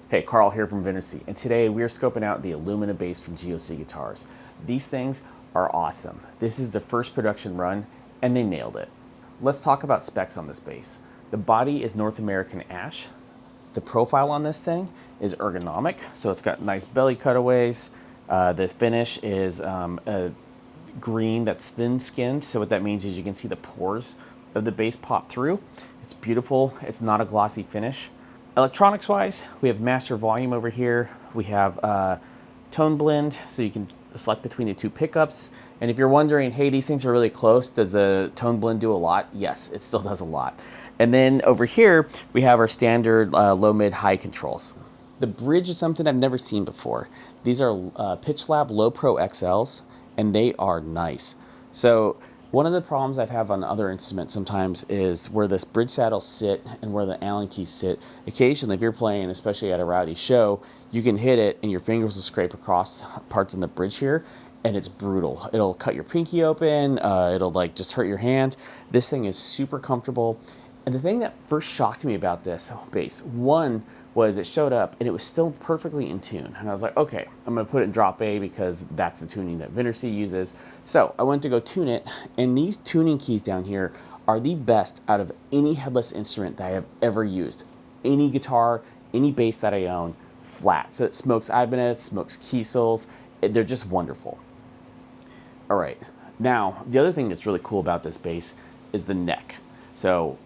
Hey, Carl here from Vindercy, and today we are scoping out the Illumina bass from GOC guitars. These things are awesome. This is the first production run, and they nailed it. Let's talk about specs on this bass. The body is North American ash. The profile on this thing is ergonomic, so it's got nice belly cutaways. The finish is a green that's thin-skinned, so what that means is you can see the pores of the bass pop through. It's beautiful. It's not a glossy finish. Electronics wise, we have master volume over here. We have tone blend, so you can select between the two pickups. And if you're wondering, hey, these things are really close, does the tone blend do a lot? Yes, it still does a lot. And then over here, we have our standard low, mid, high controls. The bridge is something I've never seen before. These are Pitch Lab Low Pro XLs, and they are nice. So one of the problems I've had on other instruments sometimes is where this bridge saddles sit and where the Allen keys sit. Occasionally, if you're playing, especially at a rowdy show, you can hit it and your fingers will scrape across parts in the bridge here, and it's brutal. It'll cut your pinky open, it'll like just hurt your hands. This thing is super comfortable. And the thing that first shocked me about this bass, one, was it showed up and it was still perfectly in tune. And I was like, okay, I'm gonna put it in drop A because that's the tuning that Vindercy uses. So I went to go tune it, and these tuning keys down here are the best out of any headless instrument that I have ever used. Any guitar, any bass that I own, flat. So it smokes Ibanez, smokes Kiesels, they're just wonderful. All right, now the other thing that's really cool about this bass is the neck. So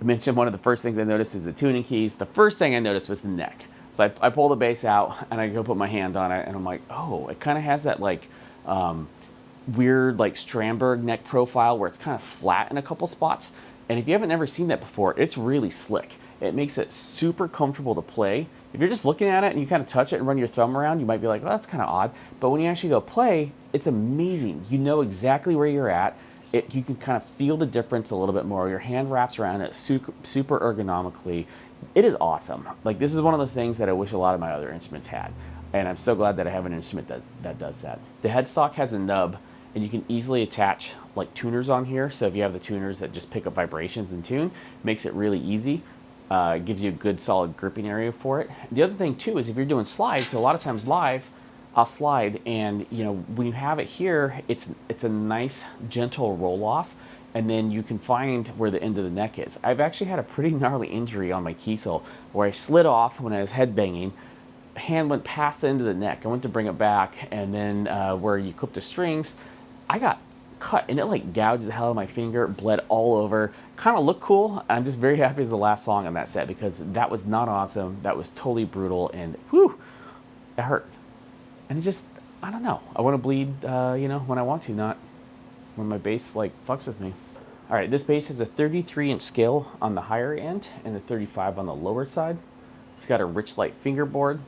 I mentioned one of the first things I noticed was the tuning keys. The first thing I noticed was the neck. So I pull the bass out and I go put my hand on it and I'm like, oh, it kind of has that like weird like Strandberg neck profile where it's kind of flat in a couple spots. And if you haven't ever seen that before, it's really slick. It makes it super comfortable to play. If you're just looking at it and you kind of touch it and run your thumb around, you might be like, well, that's kind of odd. But when you actually go play, it's amazing. You know exactly where you're at. You can kind of feel the difference a little bit more. Your hand wraps around it super ergonomically. It is awesome. Like, this is one of those things that I wish a lot of my other instruments had. And I'm so glad that I have an instrument that does that. The headstock has a nub, and you can easily attach like tuners on here. So if you have the tuners that just pick up vibrations and tune, makes it really easy. Gives you a good solid gripping area for it. The other thing too is if you're doing slides, so a lot of times live, I'll slide, and you know, when you have it here, it's a nice gentle roll off, and then you can find where the end of the neck is. I've actually had a pretty gnarly injury on my Kiesel where I slid off when I was headbanging. Hand went past the end of the neck. I went to bring it back, and then where you clip the strings, I got cut, and it like gouged the hell out of my finger, bled all over. Kind of looked cool. I'm just very happy it's the last song on that set because that was not awesome. That was totally brutal, and whew, it hurt. And it just, I don't know. I want to bleed, you know, when I want to, not when my bass like fucks with me. All right, this bass has a 33-inch scale on the higher end and a 35 on the lower side. It's got a rich light fingerboard.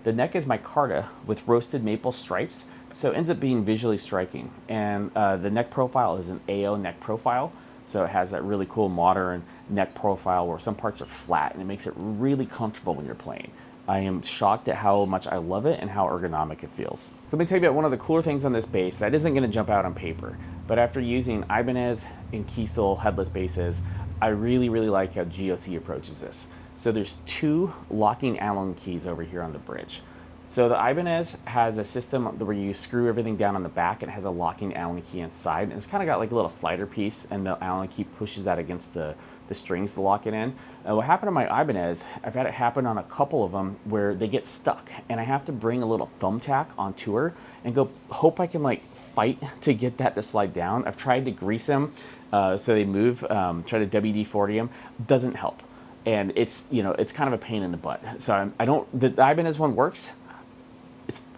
The neck is micarta with roasted maple stripes, so it ends up being visually striking. And the neck profile is an AO neck profile, so it has that really cool modern neck profile where some parts are flat, and it makes it really comfortable when you're playing. I am shocked at how much I love it and how ergonomic it feels. So let me tell you about one of the cooler things on this bass that isn't going to jump out on paper, but after using Ibanez and Kiesel headless basses, I really like how GOC approaches this. So there's two locking Allen keys over here on the bridge. So the Ibanez has a system where you screw everything down on the back and it has a locking Allen key inside, and it's kind of got like a little slider piece, and the Allen key pushes that against the strings to lock it in. What happened to my Ibanez, I've had it happen on a couple of them where they get stuck and I have to bring a little thumbtack on tour and go hope I can like fight to get that to slide down. I've tried to grease them so they move, try to WD-40 them, doesn't help. And it's, you know, it's kind of a pain in the butt. So the Ibanez one works.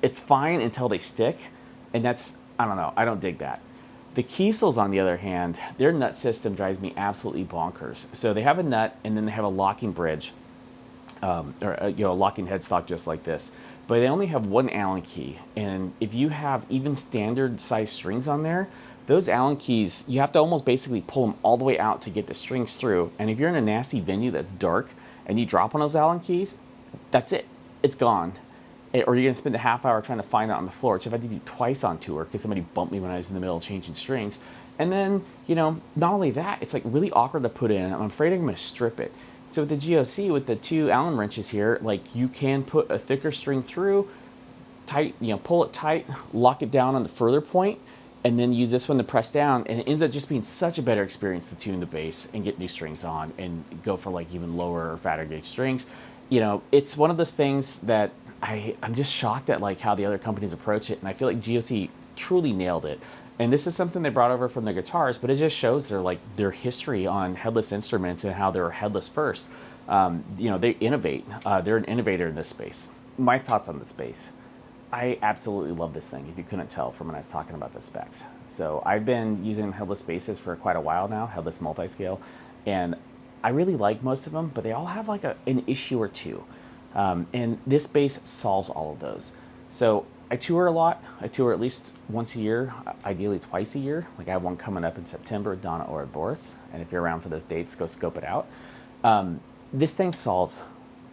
It's fine until they stick, and that's, I don't know, I don't dig that. The Kiesels, on the other hand, their nut system drives me absolutely bonkers. So they have a nut, and then they have a locking bridge, or you know, a locking headstock just like this. But they only have one Allen key, and if you have even standard size strings on there, those Allen keys, you have to almost basically pull them all the way out to get the strings through. And if you're in a nasty venue that's dark and you drop one of those Allen keys, that's it. It's gone. Or you're going to spend a half hour trying to find it on the floor, which I've had to do twice on tour because somebody bumped me when I was in the middle of changing strings. And then, you know, not only that, it's like really awkward to put in. I'm afraid I'm going to strip it. So with the GOC, with the 2 Allen wrenches here, like you can put a thicker string through, tight, pull it tight, lock it down on the further point, and then use this one to press down, and it ends up just being such a better experience to tune the bass and get new strings on and go for like even lower or fatter gauge strings. It's one of those things that I'm just shocked at like how the other companies approach it, and I feel like GOC truly nailed it. And this is something they brought over from their guitars, but it just shows their history on headless instruments and how they were headless first. They innovate. They're an innovator in this space. My thoughts on this bass. I absolutely love this thing, if you couldn't tell from when I was talking about the specs. So I've been using headless basses for quite a while now, headless multi-scale, and I really like most of them, but they all have like an issue or two. And this bass solves all of those. So I tour a lot. I tour at least once a year, ideally twice a year. Like I have one coming up in September with Donna or at Boris. And if you're around for those dates, go scope it out. This thing solves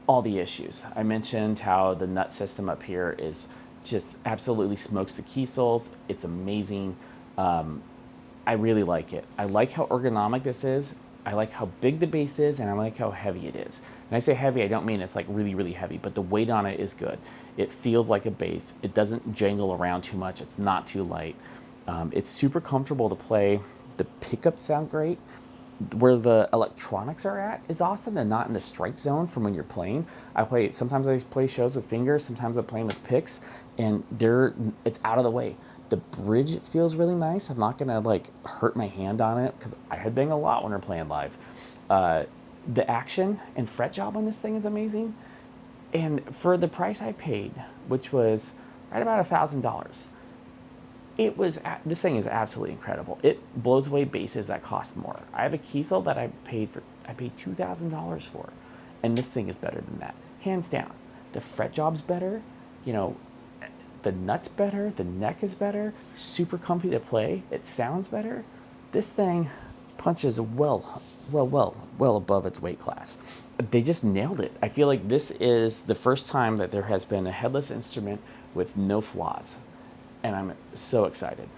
all the issues. I mentioned how the nut system up here is just absolutely smokes the key soles. It's amazing. I really like it. I like how ergonomic this is. I like how big the bass is, and I like how heavy it is. And I say heavy, I don't mean it's like really, really heavy, but the weight on it is good. It feels like a bass. It doesn't jangle around too much. It's not too light. It's super comfortable to play. The pickups sound great. Where the electronics are at is awesome. They're not in the strike zone from when you're playing. Sometimes I play shows with fingers, sometimes I'm playing with picks, and it's out of the way. The bridge feels really nice. I'm not gonna like hurt my hand on it because I headbang a lot when we're playing live. The action and fret job on this thing is amazing. And for the price I paid, which was right about $1,000, this thing is absolutely incredible. It blows away basses that cost more. I have a Kiesel that I paid $2,000 for, and this thing is better than that, hands down. The fret job's better, the nut's better, the neck is better, super comfy to play, it sounds better. This thing punches well above its weight class. They just nailed it. I feel like this is the first time that there has been a headless instrument with no flaws, and I'm so excited.